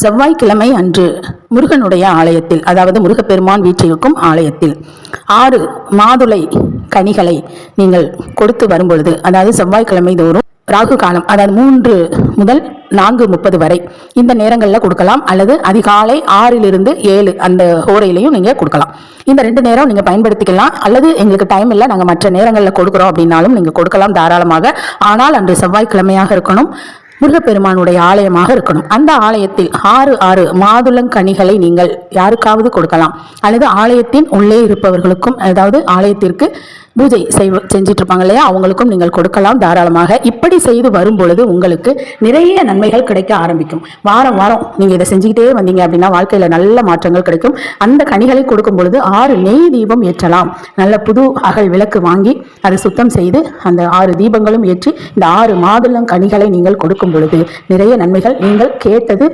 செவ்வாய்க்கிழமை அன்று முருகனுடைய ஆலயத்தில், அதாவது முருகப்பெருமான் வீற்றிருக்கும் ஆலயத்தில் 6 மாதுளை கனிகளை நீங்கள் கொடுத்து வரும்பொழுது, அதாவது செவ்வாய்க்கிழமை தோறும் ராகு காலம், அதாவது 3 முதல் 4:30 வரை இந்த நேரங்களில் கொடுக்கலாம், அல்லது அதிகாலை 6 to 7 அந்த ஹோரையிலையும் நீங்க கொடுக்கலாம். இந்த 2 நேரம் நீங்க பயன்படுத்திக்கலாம். அல்லது எங்களுக்கு டைம் இல்லை, நாங்கள் மற்ற நேரங்களில் கொடுக்குறோம் அப்படின்னாலும் நீங்க கொடுக்கலாம் தாராளமாக. ஆனால் அன்று செவ்வாய்க்கிழமையாக இருக்கணும், முருகப்பெருமானுடைய ஆலயமாக இருக்கணும். அந்த ஆலயத்தில் 6 மாதுளங்கனிகளை நீங்கள் யாருக்காவது கொடுக்கலாம், அல்லது ஆலயத்தின் உள்ளே இருப்பவர்களுக்கும், அதாவது ஆலயத்திற்கு பூஜை செஞ்சிட்டு இருப்பாங்க இல்லையா, அவங்களுக்கும் நீங்கள் கொடுக்கலாம் தாராளமாக. இப்படி செய்து வரும் பொழுது உங்களுக்கு நிறைய நன்மைகள் கிடைக்க ஆரம்பிக்கும். வாரம் வாரம் நீங்க இதை செஞ்சுக்கிட்டே வந்தீங்க அப்படின்னா வாழ்க்கையில நல்ல மாற்றங்கள் கிடைக்கும். அந்த கனிகளை கொடுக்கும் பொழுது 6 நெய் தீபம் ஏற்றலாம். நல்ல புது அகல் விளக்கு வாங்கி அதை சுத்தம் செய்து அந்த 6 தீபங்களும் ஏற்றி இந்த 6 மாதுளங்கனிகளை நீங்கள் கொடுக்கும் பொழுது நிறைய நன்மைகள் நீங்கள் கேட்டது